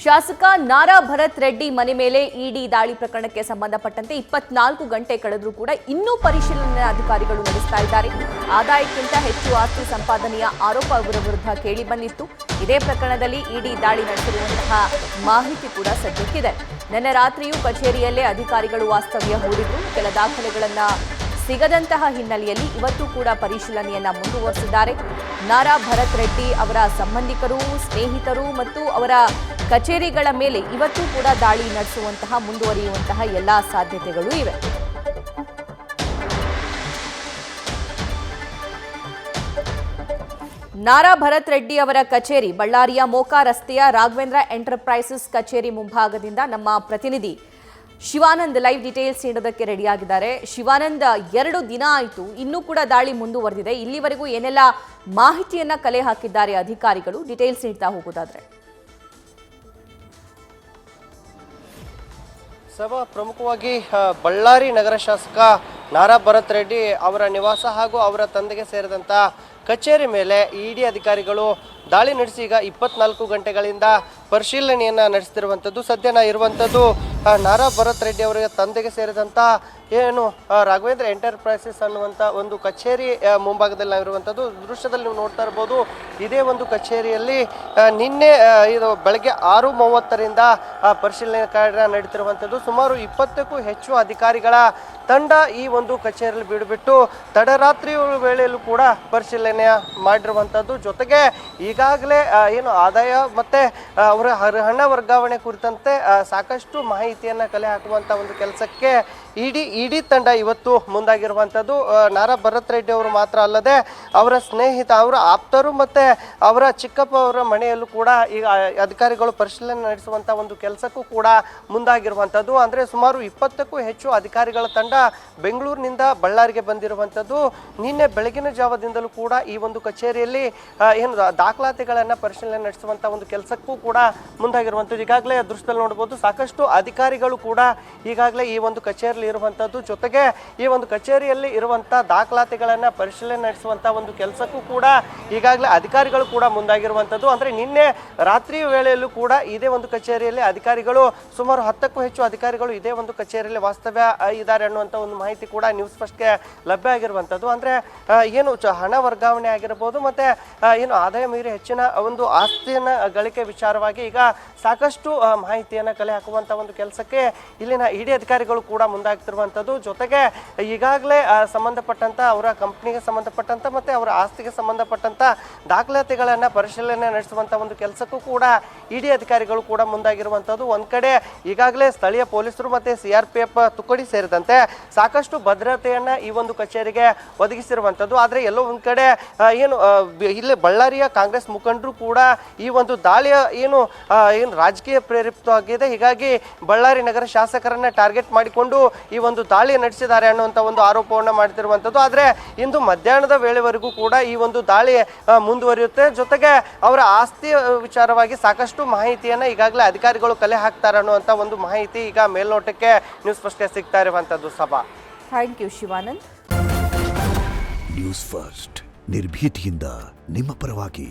ಶಾಸಕ ನಾರಾ ಭರತ್ ರೆಡ್ಡಿ ಮನೆ ಮೇಲೆ ಇಡಿ ದಾಳಿ ಪ್ರಕರಣಕ್ಕೆ ಸಂಬಂಧಪಟ್ಟಂತೆ 24 ಗಂಟೆ ಕಳೆದರೂ ಕೂಡ ಇನ್ನೂ ಪರಿಶೀಲನೆ ಅಧಿಕಾರಿಗಳು ನಡೆಸ್ತಾ ಇದ್ದಾರೆ. ಆದಾಯಕ್ಕಿಂತ ಹೆಚ್ಚು ಆಸ್ತಿ ಸಂಪಾದನೆಯ ಆರೋಪ ಅವರ ವಿರುದ್ಧ ಕೇಳಿ ಬಂದಿತ್ತು. ಇದೇ ಪ್ರಕರಣದಲ್ಲಿ ಇಡಿ ದಾಳಿ ನಡೆಸಿರುವಂತಹ ಮಾಹಿತಿ ಕೂಡ ಸದ್ಯಕ್ಕಿದೆ. ನಿನ್ನೆ ರಾತ್ರಿಯೂ ಕಚೇರಿಯಲ್ಲೇ ಅಧಿಕಾರಿಗಳು ವಾಸ್ತವ್ಯ ಹೂಡಿದ್ರು. ಕೆಲ ದಾಖಲೆಗಳನ್ನ ಸಿಗದಂತಹ ಹಿನ್ನೆಲೆಯಲ್ಲಿ ಇವತ್ತು ಕೂಡ ಪರಿಶೀಲನೆಯನ್ನ ಮುಂದುವರೆಸಿದ್ದಾರೆ. ನಾರಾ ಭರತ್ ರೆಡ್ಡಿ ಅವರ ಸಂಬಂಧಿಕರು, ಸ್ನೇಹಿತರು ಮತ್ತು ಅವರ ಕಚೇರಿಗಳ ಮೇಲೆ ಇವತ್ತು ಕೂಡ ದಾಳಿ ನಡೆಸುವಂತಹ ಮುಂದುವರಿಯುವಂತಹ ಎಲ್ಲಾ ಸಾಧ್ಯತೆಗಳು ಇವೆ. ನಾರಾ ಭರತ್ ರೆಡ್ಡಿ ಅವರ ಕಚೇರಿ ಬಳ್ಳಾರಿಯ ಮೋಕಾ ರಸ್ತೆಯ ರಾಘವೇಂದ್ರ ಎಂಟರ್ಪ್ರೈಸಸ್ ಕಚೇರಿ ಮುಂಭಾಗದಿಂದ ನಮ್ಮ ಪ್ರತಿನಿಧಿ ಶಿವಾನಂದ್ ಲೈವ್ ಡೀಟೇಲ್ಸ್ ನೀಡೋದಕ್ಕೆ ರೆಡಿಯಾಗಿದ್ದಾರೆ. ಶಿವಾನಂದ್, 2 ದಿನ ಆಯಿತು, ಇನ್ನೂ ಕೂಡ ದಾಳಿ ಮುಂದುವರೆದಿದೆ. ಇಲ್ಲಿವರೆಗೂ ಏನೆಲ್ಲ ಮಾಹಿತಿಯನ್ನ ಕಲೆ ಹಾಕಿದ್ದಾರೆ ಅಧಿಕಾರಿಗಳು? ಡೀಟೇಲ್ಸ್ ನೀಡ್ತಾ ಹೋಗೋದಾದ್ರೆ. ಸಭಾ ಪ್ರಮುಖವಾಗಿ ಬಳ್ಳಾರಿ ನಗರ ಶಾಸಕ ನಾರಾ ಭರತ್ ರೆಡ್ಡಿ ಅವರ ನಿವಾಸ ಹಾಗೂ ಅವರ ತಂದೆಗೆ ಸೇರಿದಂಥ ಕಚೇರಿ ಮೇಲೆ ಇಡಿ ಅಧಿಕಾರಿಗಳು ದಾಳಿ ನಡೆಸಿ ಈಗ 24 ಗಂಟೆಗಳಿಂದ ಪರಿಶೀಲನೆಯನ್ನು ನಡೆಸ್ತಿರುವಂಥದ್ದು. ಸದ್ಯ ಇರುವಂಥದ್ದು ನಾರಾ ಭರತ್ ರೆಡ್ಡಿ ಅವರ ತಂದೆಗೆ ಸೇರಿದಂಥ ರಾಘವೇಂದ್ರ ಎಂಟರ್ಪ್ರೈಸಸ್ ಅನ್ನುವಂಥ ಒಂದು ಕಚೇರಿ ಮುಂಭಾಗದಲ್ಲಿ ನಾವಿರುವಂಥದ್ದು. ದೃಶ್ಯದಲ್ಲಿ ನೀವು ನೋಡ್ತಾ ಇರ್ಬೋದು. ಇದೇ ಒಂದು ಕಚೇರಿಯಲ್ಲಿ ನಿನ್ನೆ ಇದು ಬೆಳಗ್ಗೆ 6:30ರಿಂದ ಪರಿಶೀಲನೆ ಕಾರ್ಯ ನಡೀತಿರುವಂಥದ್ದು. ಸುಮಾರು 20ಕ್ಕೂ ಹೆಚ್ಚು ಅಧಿಕಾರಿಗಳ ತಂಡ ಈ ಒಂದು ಕಚೇರಿಯಲ್ಲಿ ಬಿಡುಬಿಟ್ಟು ತಡರಾತ್ರಿ ವೇಳೆಯಲ್ಲೂ ಕೂಡ ಪರಿಶೀಲನೆ ಮಾಡಿರುವಂಥದ್ದು. ಜೊತೆಗೆ ಈಗಾಗಲೇ ಆದಾಯ ಮತ್ತು ಅವರ ಹಣ ವರ್ಗಾವಣೆ ಕುರಿತಂತೆ ಸಾಕಷ್ಟು ಮಾಹಿತಿಯನ್ನು ಕಲೆ ಹಾಕುವಂಥ ಒಂದು ಕೆಲಸಕ್ಕೆ ಇಡಿ ತಂಡ ಇವತ್ತು ಮುಂದಾಗಿರುವಂಥದ್ದು. ನಾರಾ ಭರತ್ ರೆಡ್ಡಿ ಅವರು ಮಾತ್ರ ಅಲ್ಲದೆ ಅವರ ಸ್ನೇಹಿತ, ಅವರ ಆಪ್ತರು ಮತ್ತು ಅವರ ಚಿಕ್ಕಪ್ಪ ಅವರ ಮನೆಯಲ್ಲೂ ಕೂಡ ಈಗ ಅಧಿಕಾರಿಗಳು ಪರಿಶೀಲನೆ ನಡೆಸುವಂಥ ಒಂದು ಕೆಲಸಕ್ಕೂ ಕೂಡ ಮುಂದಾಗಿರುವಂಥದ್ದು. ಅಂದರೆ ಸುಮಾರು 20ಕ್ಕೂ ಹೆಚ್ಚು ಅಧಿಕಾರಿಗಳ ತಂಡ ಬೆಂಗಳೂರಿನಿಂದ ಬಳ್ಳಾರಿಗೆ ಬಂದಿರುವಂಥದ್ದು. ನಿನ್ನೆ ಬೆಳಗಿನ ಜಾವದಿಂದಲೂ ಕೂಡ ಈ ಒಂದು ಕಚೇರಿಯಲ್ಲಿ ದಾಖಲಾತಿಗಳನ್ನು ಪರಿಶೀಲನೆ ನಡೆಸುವಂಥ ಒಂದು ಕೆಲಸಕ್ಕೂ ಕೂಡ ಮುಂದಾಗಿರುವಂಥದ್ದು. ಈಗಾಗಲೇ ದೃಶ್ಯದಲ್ಲಿ ನೋಡ್ಬೋದು, ಸಾಕಷ್ಟು ಅಧಿಕಾರಿಗಳು ಕೂಡ ಈಗಾಗಲೇ ಈ ಒಂದು ಕಚೇರಿಯಲ್ಲಿ ಇರುವಂಥದ್ದು. ಜೊತೆಗೆ ಈ ಒಂದು ಕಚೇರಿಯಲ್ಲಿ ಇರುವಂಥ ದಾಖಲಾತಿಗಳನ್ನು ಪರಿಶೀಲನೆ ನಡೆಸುವಂಥ ಒಂದು ಕೆಲಸಕ್ಕೂ ಕೂಡ ಈಗಾಗಲೇ ಅಧಿಕಾರಿಗಳು ಕೂಡ ಮುಂದಾಗಿರುವಂಥದ್ದು. ಅಂದರೆ ನಿನ್ನೆ ರಾತ್ರಿ ವೇಳೆಯಲ್ಲೂ ಕೂಡ ಇದೇ ಒಂದು ಕಚೇರಿಯಲ್ಲಿ ಅಧಿಕಾರಿಗಳು ಸುಮಾರು 10ಕ್ಕೂ ಹೆಚ್ಚು ಅಧಿಕಾರಿಗಳು ಇದೇ ಒಂದು ಕಚೇರಿಯಲ್ಲಿ ವಾಸ್ತವ್ಯ ಇದ್ದಾರೆ ಅನ್ನುವಂಥ ಒಂದು ಮಾಹಿತಿ ಕೂಡ ನ್ಯೂಸ್ ಫಸ್ಟ್ಗೆ ಲಭ್ಯ ಆಗಿರುವಂಥದ್ದು. ಅಂದರೆ ಹಣ ವರ್ಗಾವಣೆ ಆಗಿರ್ಬೋದು ಮತ್ತು ಆದಾಯ ಮೀರಿ ಹೆಚ್ಚಿನ ಒಂದು ಆಸ್ತಿಯನ್ನು ಗಳಿಕೆ ವಿಚಾರವಾಗಿ ಈಗ ಸಾಕಷ್ಟು ಮಾಹಿತಿಯನ್ನು ಕಲೆ ಹಾಕುವಂಥ ಒಂದು ಕೆಲಸಕ್ಕೆ ಇಲ್ಲಿನ ಇಡಿ ಅಧಿಕಾರಿಗಳು ಕೂಡ ಮುಂದಾಗ್ತಿರುವಂಥದ್ದು. ಜೊತೆಗೆ ಈಗಾಗಲೇ ಸಂಬಂಧಪಟ್ಟಂಥ ಅವರ ಕಂಪ್ನಿಗೆ ಸಂಬಂಧಪಟ್ಟಂಥ ಮತ್ತು ಅವರ ಆಸ್ತಿಗೆ ಸಂಬಂಧಪಟ್ಟಂಥ ದಾಖಲಾತಿಗಳನ್ನು ಪರಿಶೀಲನೆ ನಡೆಸುವಂಥ ಒಂದು ಕೆಲಸಕ್ಕೂ ಕೂಡ ಇಡಿ ಅಧಿಕಾರಿಗಳು ಕೂಡ ಮುಂದಾಗಿರುವಂಥದ್ದು. ಒಂದು ಕಡೆ ಈಗಾಗಲೇ ಸ್ಥಳೀಯ ಪೊಲೀಸರು ಮತ್ತು CRPF ತುಕಡಿ ಸೇರಿದಂತೆ ಸಾಕಷ್ಟು ಭದ್ರತೆಯನ್ನು ಈ ಒಂದು ಕಚೇರಿಗೆ ಒದಗಿಸಿರುವಂಥದ್ದು. ಆದರೆ ಎಲ್ಲೋ ಒಂದು ಕಡೆ ಇಲ್ಲಿ ಬಳ್ಳಾರಿಯ ಕಾಂಗ್ರೆಸ್ ಮುಖಂಡರು ಕೂಡ ಈ ಒಂದು ದಾಳಿಯ ಏನು ರಾಜಕೀಯ ಪ್ರೇರಿತವಾಗಿದೆ, ಹೀಗಾಗಿ ಬಳ್ಳಾರಿ ನಗರ ಶಾಸಕರನ್ನ ಟಾರ್ಗೆಟ್ ಮಾಡಿಕೊಂಡು ಈ ಒಂದು ದಾಳಿ ನಡೆಸಿದ್ದಾರೆ ಅನ್ನುವಂಥ ಒಂದು ಆರೋಪವನ್ನು ಮಾಡ್ತಿರುವಂಥದ್ದು. ಆದರೆ ಇಂದು ಮಧ್ಯಾಹ್ನದ ವೇಳೆವರೆಗೂ ಕೂಡ ಈ ಒಂದು ದಾಳಿ ಮುಂದುವರಿಯುತ್ತೆ. ಜೊತೆಗೆ ಅವರ ಆಸ್ತಿ ವಿಚಾರವಾಗಿ ಸಾಕಷ್ಟು ಮಾಹಿತಿಯನ್ನು ಈಗಾಗಲೇ ಅಧಿಕಾರಿಗಳು ಕಲೆ ಹಾಕ್ತಾರೆ ಅನ್ನುವಂಥ ಒಂದು ಮಾಹಿತಿ ಈಗ ಮೇಲ್ನೋಟಕ್ಕೆ ನ್ಯೂಸ್ ಫಸ್ಟ್ಗೆ ಸಿಗ್ತಾ ಇರುವಂಥದ್ದು. ಸಭಾ, thank you Shivanand. News first ನಿರ್ಭೀತಿಯಿಂದ ನಿಮ್ಮ ಪರವಾಗಿ.